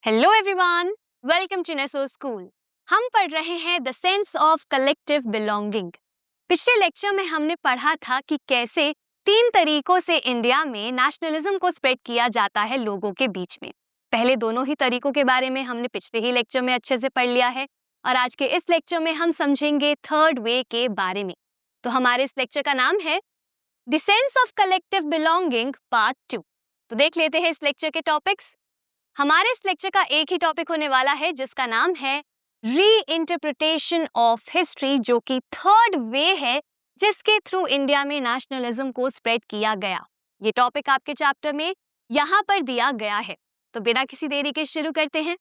Hello everyone, welcome to Neso school. हम पढ़ रहे हैं the sense of collective belonging. पिछले लेक्चर में हमने पढ़ा था कि कैसे 3 तरीकों से इंडिया में नेशनलिज्म को स्प्रेड किया जाता है लोगों के बीच में। पहले दोनों ही तरीकों के बारे में हमने पिछले ही लेक्चर में अच्छे से पढ़ लिया है और आज के इस लेक्चर में हम समझेंगे थर्ड वे के बारे में। तो हमारे इस लेक्चर का नाम है the sense of collective belonging part 2। तो देख लेते हैं इस लेक्चर के टॉपिक्स। हमारे इस लेक्चर का एक ही टॉपिक होने वाला है जिसका नाम है री इंटरप्रिटेशन ऑफ हिस्ट्री, जो कि थर्ड वे है जिसके थ्रू इंडिया में नेशनलिज्म को स्प्रेड किया गया। ये टॉपिक आपके चैप्टर में यहाँ पर दिया गया है। तो बिना किसी देरी के शुरू करते हैं।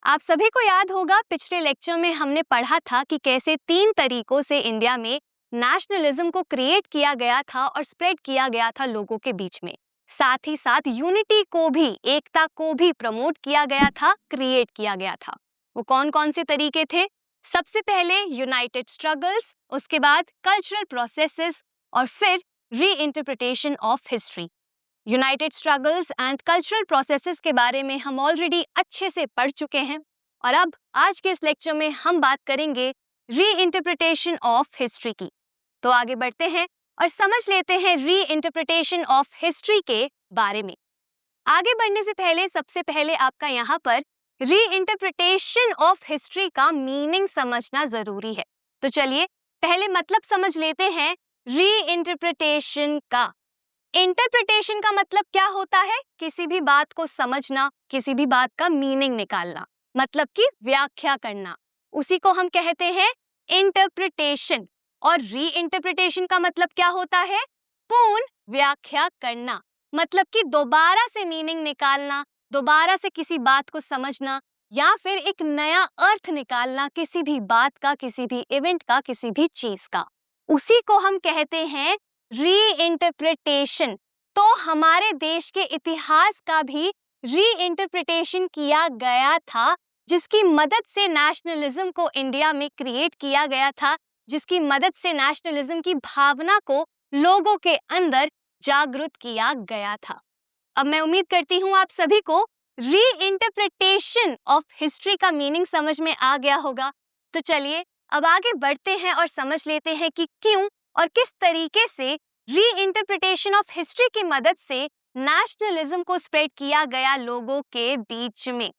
आप सभी को याद होगा पिछले लेक्चर में हमने पढ़ा था कि कैसे 3 तरीकों से इंडिया में नेशनलिज्म को क्रिएट किया गया था और स्प्रेड किया गया था लोगों के बीच में। साथ ही साथ यूनिटी को भी, एकता को भी प्रमोट किया गया था, क्रिएट किया गया था। वो कौन कौन से तरीके थे? सबसे पहले यूनाइटेड स्ट्रगल्स, उसके बाद कल्चरल प्रोसेसेस और फिर री interpretation of history. United struggles and cultural processes के बारे में हम ऑलरेडी अच्छे से पढ़ चुके हैं और अब आज के इस लेक्चर में हम बात करेंगे री इंटरप्रिटेशन ऑफ हिस्ट्री की। तो आगे बढ़ते हैं और समझ लेते हैं री इंटरप्रिटेशन ऑफ हिस्ट्री के बारे में। आगे बढ़ने से पहले सबसे पहले आपका यहाँ पर री इंटरप्रिटेशन ऑफ हिस्ट्री का मीनिंग समझना जरूरी है। तो चलिए पहले मतलब समझ लेते हैं री इंटरप्रिटेशन का। इंटरप्रिटेशन का मतलब क्या होता है? किसी भी बात को समझना, किसी भी बात का मीनिंग निकालना, मतलब कि व्याख्या करना, उसी को हम कहते हैं इंटरप्रिटेशन। और री इंटरप्रिटेशन का मतलब क्या होता है? पूर्ण व्याख्या करना, मतलब कि दोबारा से मीनिंग निकालना, दोबारा से किसी बात को समझना या फिर एक नया अर्थ निकालना किसी भी बात का, किसी भी इवेंट का, किसी भी चीज का, उसी को हम कहते हैं री इंटरप्रिटेशन। तो हमारे देश के इतिहास का भी री इंटरप्रिटेशन किया गया था, जिसकी मदद से नेशनलिज्म को इंडिया में क्रिएट किया गया था, जिसकी मदद से नेशनलिज्म की भावना को लोगों के अंदर जागृत किया गया था। अब मैं उम्मीद करती हूँ आप सभी को री इंटरप्रिटेशन ऑफ हिस्ट्री का मीनिंग समझ में आ गया होगा। तो चलिए अब आगे बढ़ते हैं और समझ लेते हैं कि क्यों और किस तरीके से री इंटरप्रिटेशन ऑफ हिस्ट्री की मदद से नेशनलिज्म को स्प्रेड किया गया लोगों के बीच में।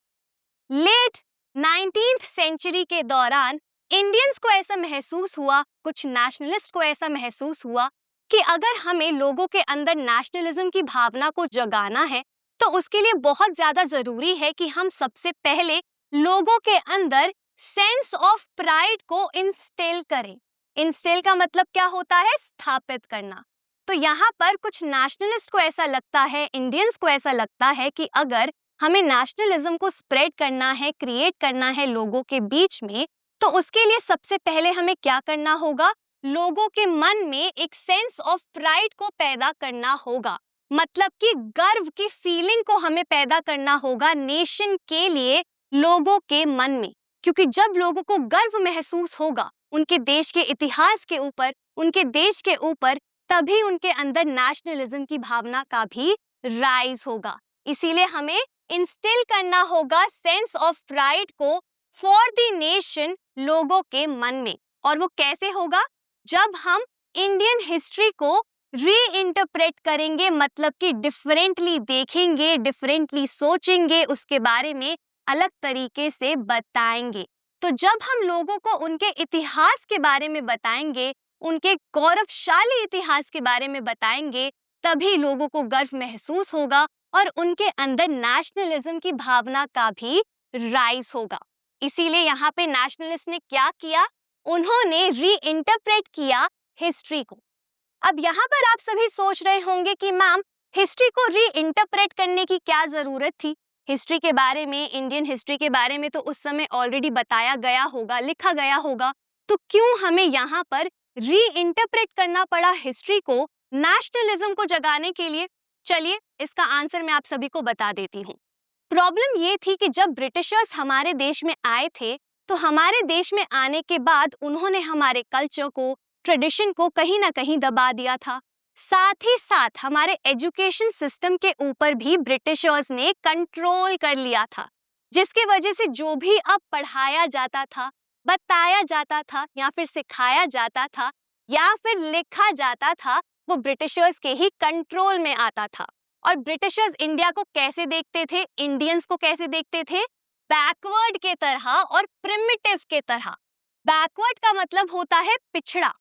लेट 19th सेंचुरी के दौरान इंडियंस को ऐसा महसूस हुआ, कुछ नेशनलिस्ट को ऐसा महसूस हुआ कि अगर हमें लोगों के अंदर नेशनलिज्म की भावना को जगाना है तो उसके लिए बहुत ज्यादा जरूरी है कि हम सबसे पहले लोगों के अंदर सेंस ऑफ प्राइड को इंस्टिल करें। इंस्टिल का मतलब क्या होता है? स्थापित करना। तो यहाँ पर कुछ नेशनलिस्ट को ऐसा लगता है, इंडियंस को ऐसा लगता है कि अगर हमें नेशनलिज्म को स्प्रेड करना है, क्रिएट करना है लोगों के बीच में, तो उसके लिए सबसे पहले हमें क्या करना होगा? लोगों के मन में एक सेंस ऑफ प्राइड को पैदा करना होगा, मतलब कि गर्व की फीलिंग को हमें पैदा करना होगा नेशन के लिए लोगों के मन में। क्योंकि जब लोगों को गर्व महसूस होगा उनके देश के इतिहास के ऊपर, उनके देश के ऊपर, तभी उनके अंदर नेशनलिज्म की भावना का भी राइज होगा। इसीलिए हमें इंस्टिल करना होगा सेंस ऑफ प्राइड को फॉर द नेशन लोगों के मन में। और वो कैसे होगा? जब हम इंडियन हिस्ट्री को री इंटरप्रेट करेंगे, मतलब कि डिफरेंटली देखेंगे, डिफरेंटली सोचेंगे, उसके बारे में अलग तरीके से बताएंगे। तो जब हम लोगों को उनके इतिहास के बारे में बताएंगे, उनके गौरवशाली इतिहास के बारे में बताएंगे, तभी लोगों को गर्व महसूस होगा और उनके अंदर नेशनलिज्म की भावना का भी राइज होगा। इसीलिए यहाँ पे नेशनलिस्ट ने क्या किया? उन्होंने री इंटरप्रेट किया हिस्ट्री को। अब यहाँ पर आप सभी सोच रहे होंगे कि मैम हिस्ट्री को री इंटरप्रेट करने की क्या जरूरत थी? हिस्ट्री के बारे में, इंडियन हिस्ट्री के बारे में तो उस समय ऑलरेडी बताया गया होगा, लिखा गया होगा, तो क्यों हमें यहाँ पर री इंटरप्रेट करना पड़ा हिस्ट्री को नेशनलिज्म को जगाने के लिए? चलिए इसका आंसर मैं आप सभी को बता देती हूँ। प्रॉब्लम ये थी कि जब ब्रिटिशर्स हमारे देश में आए थे तो हमारे देश में आने के बाद उन्होंने हमारे कल्चर को, ट्रेडिशन को कहीं ना कहीं दबा दिया था। साथ ही साथ हमारे एजुकेशन सिस्टम के ऊपर भी ब्रिटिशर्स ने कंट्रोल कर लिया था। जिसकी वजह से जो भी अब पढ़ाया जाता था, बताया जाता था या फिर सिखाया जाता था या फिर लिखा जाता था, वो ब्रिटिशर्स के ही कंट्रोल में आता था। और ब्रिटिशर्स इंडिया को कैसे देखते थे, इंडियंस को कैसे देखते थे? बैकवर्ड के तरह और प्रिमिटिव के तरह। बैकवर्ड का मतलब होता है पिछड़ा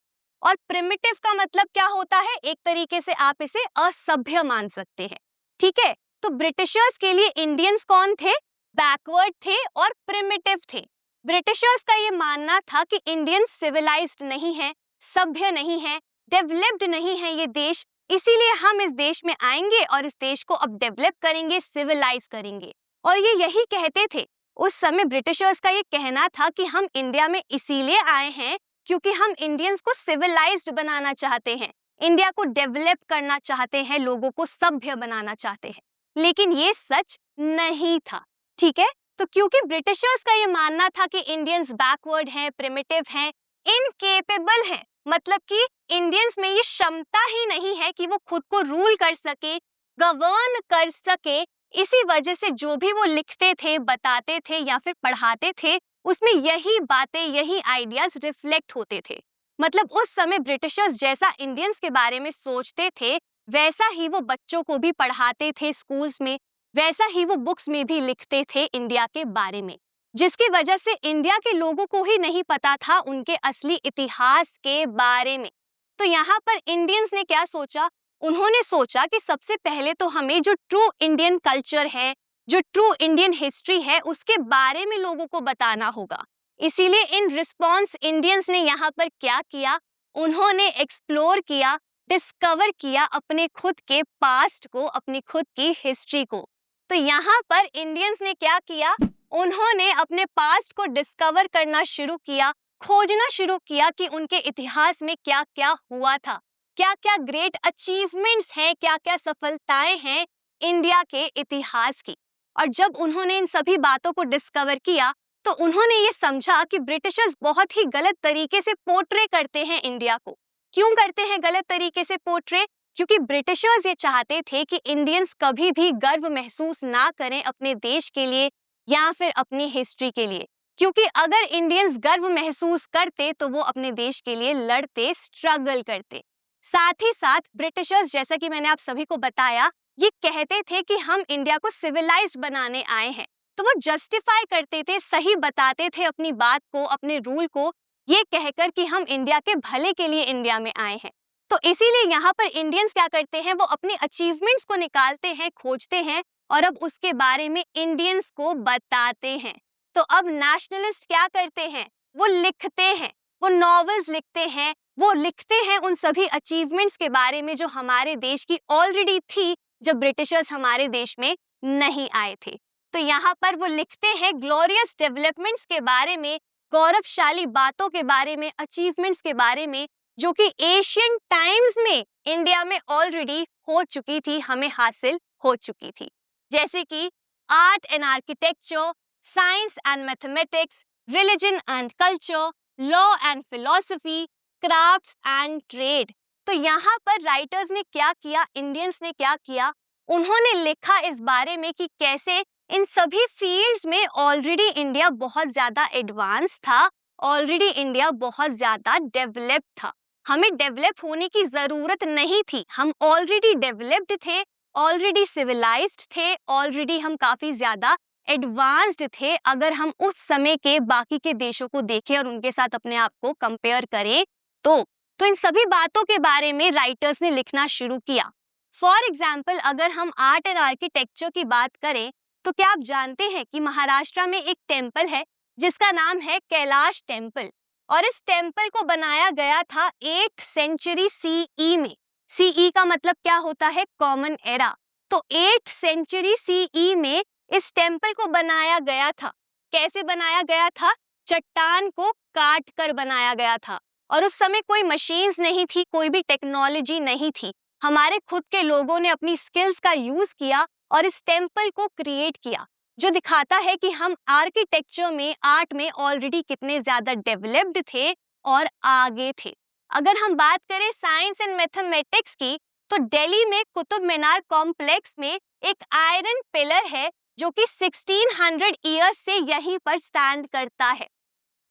और प्रिमिटिव का मतलब क्या होता है? एक तरीके से आप इसे असभ्य मान सकते हैं। ठीक है, तो ब्रिटिशर्स के लिए इंडियंस कौन थे? बैकवर्ड थे और प्रिमिटिव थे। ब्रिटिशर्स का ये मानना था कि इंडियंस सिविलाइज्ड नहीं है, सभ्य नहीं है, डेवलप्ड नहीं है ये देश, इसीलिए हम इस देश में आएंगे और इस देश को अब डेवलप करेंगे, सिविलाइज करेंगे। और ये यही कहते थे। उस समय ब्रिटिशर्स का ये कहना था कि हम इंडिया में इसीलिए आए हैं क्योंकि हम इंडियंस को सिविलाइज्ड बनाना चाहते हैं, इंडिया को डेवलप करना चाहते हैं, लोगों को सभ्य बनाना चाहते हैं। लेकिन ये सच नहीं था। ठीक है, तो क्योंकि ब्रिटिशर्स का ये मानना था कि इंडियंस बैकवर्ड हैं, प्रिमिटिव हैं, इनकेपेबल हैं, मतलब कि इंडियंस में ये क्षमता ही नहीं है कि वो खुद को रूल कर सके, गवर्न कर सके, इसी वजह से जो भी वो लिखते थे, बताते थे या फिर पढ़ाते थे, उसमें यही बातें, यही आइडियाज रिफ्लेक्ट होते थे। मतलब उस समय ब्रिटिशर्स जैसा इंडियंस के बारे में सोचते थे, वैसा ही वो बच्चों को भी पढ़ाते थे स्कूल्स में, वैसा ही वो बुक्स में भी लिखते थे इंडिया के बारे में, जिसकी वजह से इंडिया के लोगों को ही नहीं पता था उनके असली इतिहास के बारे में। तो यहाँ पर इंडियंस ने क्या सोचा? उन्होंने सोचा कि सबसे पहले तो हमें जो ट्रू इंडियन कल्चर है, जो ट्रू इंडियन हिस्ट्री है, उसके बारे में लोगों को बताना होगा। इसीलिए इन रिस्पॉन्स इंडियंस ने यहाँ पर क्या किया? उन्होंने एक्सप्लोर किया, डिस्कवर किया अपने खुद के पास्ट को, अपनी खुद की हिस्ट्री को। तो यहाँ पर इंडियंस ने क्या किया? उन्होंने अपने पास्ट को डिस्कवर करना शुरू किया, खोजना शुरू किया कि उनके इतिहास में क्या क्या हुआ था, क्या क्या ग्रेट अचीवमेंट्स हैं, क्या क्या सफलताएं हैं इंडिया के इतिहास की। और जब उन्होंने इन सभी बातों को डिस्कवर किया तो उन्होंने ये समझा कि ब्रिटिशर्स बहुत ही गलत तरीके से पोर्ट्रे करते हैं इंडिया को। क्यों करते हैं गलत तरीके से पोर्ट्रे? क्योंकि ब्रिटिशर्स ये चाहते थे कि इंडियंस कभी भी गर्व महसूस ना करें अपने देश के लिए या फिर अपनी हिस्ट्री के लिए, क्योंकि अगर इंडियंस गर्व महसूस करते तो वो अपने देश के लिए लड़ते, स्ट्रगल करते। साथ ही साथ ब्रिटिशर्स, जैसा कि मैंने आप सभी को बताया, ये कहते थे कि हम इंडिया को सिविलाइज्ड बनाने आए हैं, तो वो जस्टिफाई करते थे, सही बताते थे अपनी बात को, अपने रूल को, ये कहकर कि हम इंडिया के भले के लिए इंडिया में आए हैं। तो इसीलिए यहाँ पर इंडियंस क्या करते हैं? वो अपने अचीवमेंट्स को निकालते हैं, खोजते हैं और अब उसके बारे में इंडियंस को बताते हैं। तो अब नेशनलिस्ट क्या करते हैं? वो लिखते हैं, वो नॉवेल्स लिखते हैं, वो लिखते हैं उन सभी अचीवमेंट्स के बारे में जो हमारे देश की ऑलरेडी थी जब ब्रिटिशर्स हमारे देश में नहीं आए थे। तो यहाँ पर वो लिखते हैं ग्लोरियस डेवलपमेंट्स के बारे में, गौरवशाली बातों के बारे में, अचीवमेंट्स के बारे में, जो कि एशियन टाइम्स में इंडिया में ऑलरेडी हो चुकी थी, हमें हासिल हो चुकी थी। जैसे कि art and architecture, science and mathematics, religion and culture, law and philosophy, crafts and trade. तो यहाँ पर राइटर्स ने क्या किया, इंडियंस ने क्या किया? उन्होंने लिखा इस बारे में कि कैसे इन सभी फील्ड्स में ऑलरेडी इंडिया बहुत ज्यादा एडवांस था, ऑलरेडी इंडिया बहुत ज्यादा डेवलप था। हमें डेवलप होने की जरूरत नहीं थी, हम ऑलरेडी डेवलप्ड थे, ऑलरेडी सिविलाइज्ड थे, ऑलरेडी हम काफी ज्यादा एडवांस्ड थे अगर हम उस समय के बाकी के देशों को देखें और उनके साथ अपने आप को कंपेयर करें तो इन सभी बातों के बारे में राइटर्स ने लिखना शुरू किया। फॉर एग्जाम्पल, अगर हम आर्ट एंड आर्किटेक्चर की बात करें तो क्या आप जानते हैं कि महाराष्ट्र में एक टेम्पल है जिसका नाम है कैलाश टेम्पल, और इस टेम्पल को बनाया गया था 8th सेंचुरी सीई में। सीई का मतलब क्या होता है? Common era. तो 8th सेंचुरी सीई में इस टेम्पल को बनाया गया था। कैसे बनाया गया था? चट्टान को काट कर बनाया गया था। और उस समय कोई मशीन्स नहीं थी, कोई भी टेक्नोलॉजी नहीं थी। हमारे खुद के लोगों ने अपनी स्किल्स का यूज किया और इस टेम्पल को क्रिएट किया, जो दिखाता है कि हम आर्किटेक्चर में, आर्ट में ऑलरेडी कितने ज्यादा डेवलप्ड थे और आगे थे। अगर हम बात करें साइंस एंड मैथमेटिक्स की, तो दिल्ली में कुतुब मीनार कॉम्प्लेक्स में एक आयरन पिलर है जो कि 1600 ईयर्स से यहीं पर स्टैंड करता है।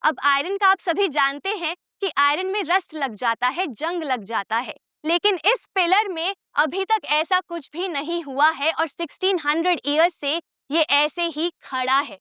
अब आयरन का आप सभी जानते हैं कि आयरन में रस्ट लग जाता है, जंग लग जाता है, लेकिन इस पिलर में अभी तक ऐसा कुछ भी नहीं हुआ है और 1600 ईयर्स से ये ऐसे ही खड़ा है।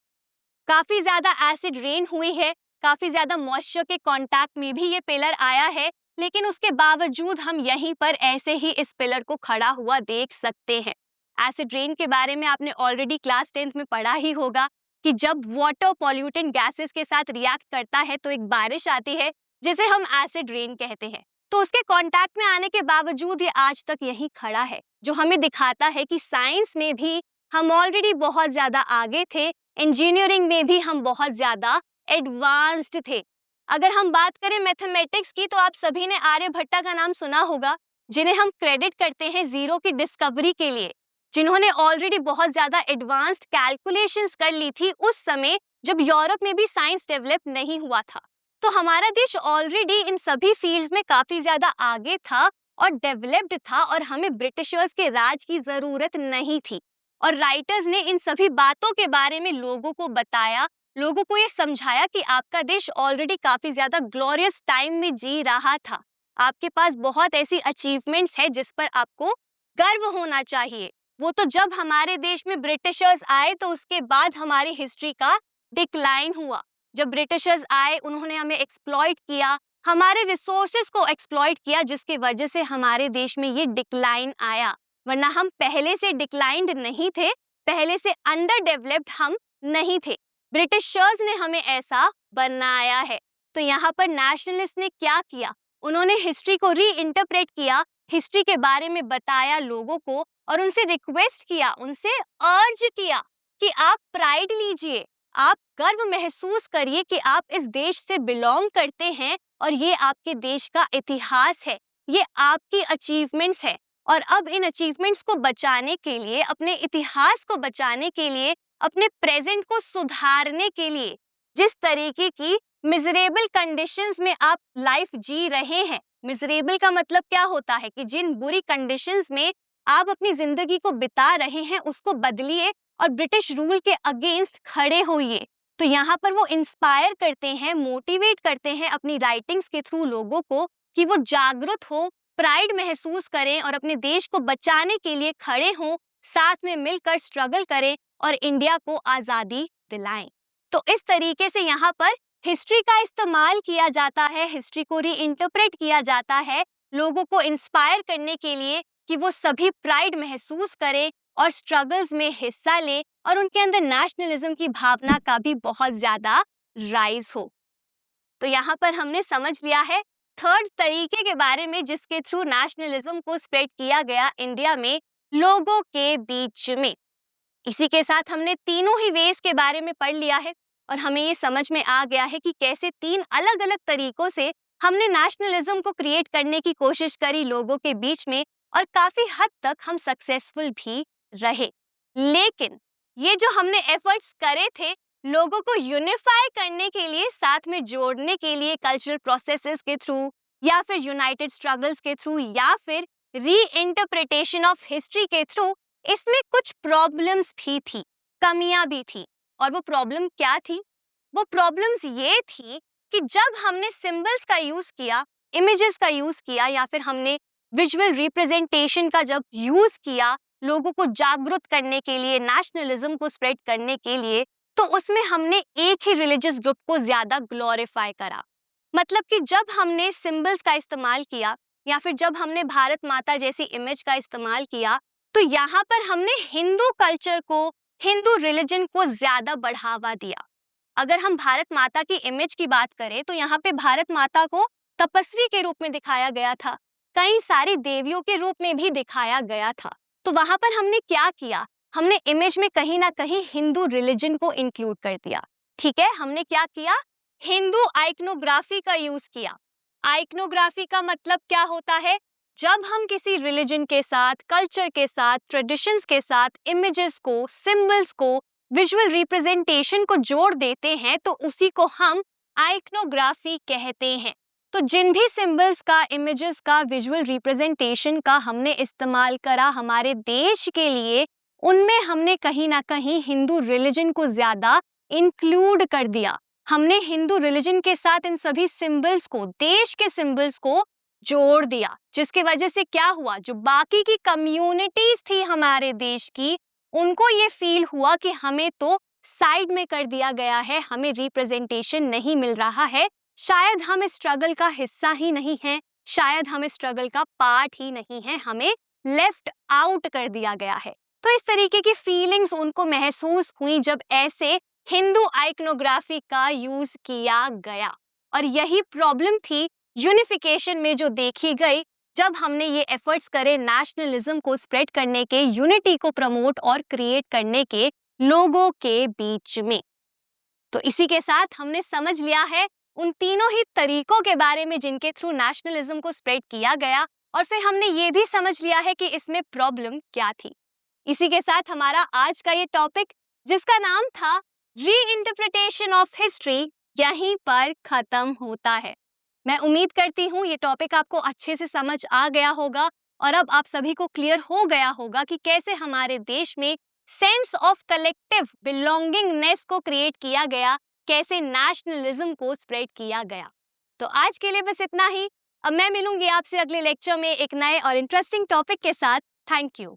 काफी ज्यादा एसिड रेन हुई है, काफी ज्यादा मॉइस्चर के कांटेक्ट में भी ये पिलर आया है, लेकिन उसके बावजूद हम यहीं पर ऐसे ही इस पिलर को खड़ा हुआ देख सकते हैं। एसिड रेन के बारे में आपने ऑलरेडी क्लास 10th में पढ़ा ही होगा कि जब वाटर पॉल्यूटेंट गैसेस के साथ रिएक्ट करता है तो एक बारिश आती है जिसे हम एसिड रेन कहते हैं। तो उसके कांटेक्ट में आने के बावजूद ये आज तक यहीं खड़ा है, जो हमें दिखाता है कि साइंस में भी हम ऑलरेडी बहुत ज्यादा आगे थे, इंजीनियरिंग में भी हम बहुत ज्यादा एडवांस्ड थे। अगर हम बात करें मैथमेटिक्स की तो आप सभी ने आर्यभट्टा का नाम सुना होगा, जिन्हें हम क्रेडिट करते हैं जीरो की डिस्कवरी के लिए, जिन्होंने ऑलरेडी बहुत ज्यादा एडवांस्ड कैलकुलेशंस कर ली थी उस समय जब यूरोप में भी साइंस डेवलप नहीं हुआ था। तो हमारा देश ऑलरेडी इन सभी फील्ड्स में काफी ज्यादा आगे था और डेवलप्ड था और हमें ब्रिटिशर्स के राज की जरूरत नहीं थी। और राइटर्स ने इन सभी बातों के बारे में लोगों को बताया, लोगों को ये समझाया कि आपका देश ऑलरेडी काफी ज्यादा ग्लोरियस टाइम में जी रहा था। आपके पास बहुत ऐसी अचीवमेंट्स है जिस पर आपको गर्व होना चाहिए। वो तो जब हमारे देश में ब्रिटिशर्स आए तो उसके बाद हमारी हिस्ट्री का डिक्लाइन हुआ। जब ब्रिटिशर्स आए उन्होंने हमें एक्सप्लॉइट किया, हमारे रिसोर्सेज को एक्सप्लॉइट किया, जिसकी वजह से हमारे देश में ये डिक्लाइन आया। वरना हम पहले से डिक्लाइंड नहीं थे, पहले से अंडर डेवलप्ड हम नहीं थे, ब्रिटिशर्स ने हमें ऐसा बनाया है। तो यहाँ पर नेशनलिस्ट ने क्या किया, उन्होंने हिस्ट्री को री इंटरप्रेट किया, हिस्ट्री के बारे में बताया लोगों को और उनसे रिक्वेस्ट किया, उनसे अर्ज किया कि आप प्राइड लीजिए, आप गर्व महसूस करिए कि आप इस देश से बिलोंग करते हैं और ये आपके देश का इतिहास है, ये आपकी अचीवमेंट्स है। और अब इन अचीवमेंट्स को बचाने के लिए, अपने इतिहास को बचाने के लिए, अपने प्रेजेंट को सुधारने के लिए, जिस तरीके की मिजरेबल कंडीशंस में आप लाइफ जी रहे हैं, मिजरेबल का मतलब क्या होता है कि जिन बुरी कंडीशंस में आप अपनी जिंदगी को बिता रहे हैं उसको बदलिए और ब्रिटिश रूल के अगेंस्ट खड़े होइए। तो यहाँ पर वो इंस्पायर करते हैं, मोटिवेट करते हैं अपनी राइटिंग्स के थ्रू लोगों को कि वो जागरूक हो, प्राइड महसूस करें और अपने देश को बचाने के लिए खड़े हों, साथ में मिलकर स्ट्रगल करें और इंडिया को आजादी दिलाएं। तो इस तरीके से यहाँ पर हिस्ट्री का इस्तेमाल किया जाता है, हिस्ट्री को री इंटरप्रेट किया जाता है लोगों को इंस्पायर करने के लिए कि वो सभी प्राइड महसूस करें और स्ट्रगल्स में हिस्सा लें और उनके अंदर नेशनलिज्म की भावना का भी बहुत ज्यादा राइज हो। तो यहाँ पर हमने समझ लिया है थर्ड तरीके के बारे में जिसके थ्रू नेशनलिज्म को स्प्रेड किया गया इंडिया में लोगों के बीच में। इसी के साथ हमने तीनों ही वेज के बारे में पढ़ लिया है और हमें ये समझ में आ गया है कि कैसे तीन अलग अलग तरीकों से हमने नेशनलिज्म को क्रिएट करने की कोशिश करी लोगों के बीच में और काफी हद तक हम सक्सेसफुल भी रहे। लेकिन ये जो हमने एफर्ट्स करे थे लोगों को यूनिफाई करने के लिए, साथ में जोड़ने के लिए कल्चरल प्रोसेसेस के थ्रू या फिर यूनाइटेड स्ट्रगल्स के थ्रू या फिर री इंटरप्रिटेशन ऑफ हिस्ट्री के थ्रू, इसमें कुछ प्रॉब्लम्स भी थी, कमियां भी थी। और वो प्रॉब्लम क्या थी? वो प्रॉब्लम्स ये थी कि जब हमने सिंबल्स का यूज किया, इमेजेस का यूज किया या फिर हमने विजुअल रिप्रेजेंटेशन का जब यूज किया लोगों को जागरूक करने के लिए, नेशनलिज्म को स्प्रेड करने के लिए, तो उसमें हमने एक ही रिलीजियस ग्रुप को ज्यादा ग्लोरीफाई करा। मतलब कि जब हमने सिंबल्स का इस्तेमाल किया या फिर जब हमने भारत माता जैसी इमेज का इस्तेमाल किया तो यहाँ पर हमने हिंदू कल्चर को, हिंदू रिलीजन को ज्यादा बढ़ावा दिया। अगर हम भारत माता की इमेज की बात करें तो यहाँ पे भारत माता को तपस्वी के रूप में दिखाया गया था, कई सारी देवियों के रूप में भी दिखाया गया था। तो वहां पर हमने क्या किया, हमने इमेज में कहीं ना कहीं हिंदू रिलीजन को इंक्लूड कर दिया। ठीक है, हमने क्या किया, हिंदू आइकनोग्राफी का यूज किया। आइकनोग्राफी का मतलब क्या होता है, जब हम किसी रिलीजन के साथ, कल्चर के साथ, ट्रेडिशंस के साथ इमेजेस को, सिंबल्स को, विजुअल रिप्रेजेंटेशन को जोड़ देते हैं तो उसी को हम आइकनोग्राफी कहते हैं। तो जिन भी सिंबल्स का, इमेजेस का, विजुअल रिप्रेजेंटेशन का हमने इस्तेमाल करा हमारे देश के लिए, उनमें हमने कहीं ना कहीं हिंदू रिलीजन को ज्यादा इंक्लूड कर दिया। हमने हिंदू रिलीजन के साथ इन सभी सिंबल्स को, देश के सिंबल्स को जोड़ दिया, जिसके वजह से क्या हुआ, जो बाकी की कम्युनिटीज थी हमारे देश की, उनको ये फील हुआ कि हमें तो साइड में कर दिया गया है, हमें रिप्रेजेंटेशन नहीं मिल रहा है, शायद हम इस स्ट्रगल का हिस्सा ही नहीं है, शायद हम इस स्ट्रगल का पार्ट ही नहीं है, हमें लेफ्ट आउट कर दिया गया है। तो इस तरीके की फीलिंग्स उनको महसूस हुई जब ऐसे हिंदू आइकनोग्राफी का यूज किया गया। और यही प्रॉब्लम थी यूनिफिकेशन में जो देखी गई जब हमने ये एफर्ट्स करे नेशनलिज्म को स्प्रेड करने के, यूनिटी को प्रमोट और क्रिएट करने के लोगों के बीच में। तो इसी के साथ हमने समझ लिया है उन तीनों ही तरीकों के बारे में जिनके थ्रू नेशनलिज्म को स्प्रेड किया गया, और फिर हमने ये भी समझ लिया है कि इसमें प्रॉब्लम क्या थी। इसी के साथ हमारा आज का ये टॉपिक, जिसका नाम था रीइंटरप्रिटेशन ऑफ हिस्ट्री, यहीं पर खत्म होता है। मैं उम्मीद करती हूँ ये टॉपिक आपको अच्छे से समझ आ गया होगा और अब आप सभी को क्लियर हो गया होगा कि कैसे हमारे देश में सेंस ऑफ कलेक्टिव बिलोंगिंगनेस को क्रिएट किया गया, कैसे नेशनलिज्म को स्प्रेड किया गया। तो आज के लिए बस इतना ही। अब मैं मिलूंगी आपसे अगले लेक्चर में एक नए और इंटरेस्टिंग टॉपिक के साथ। Thank you.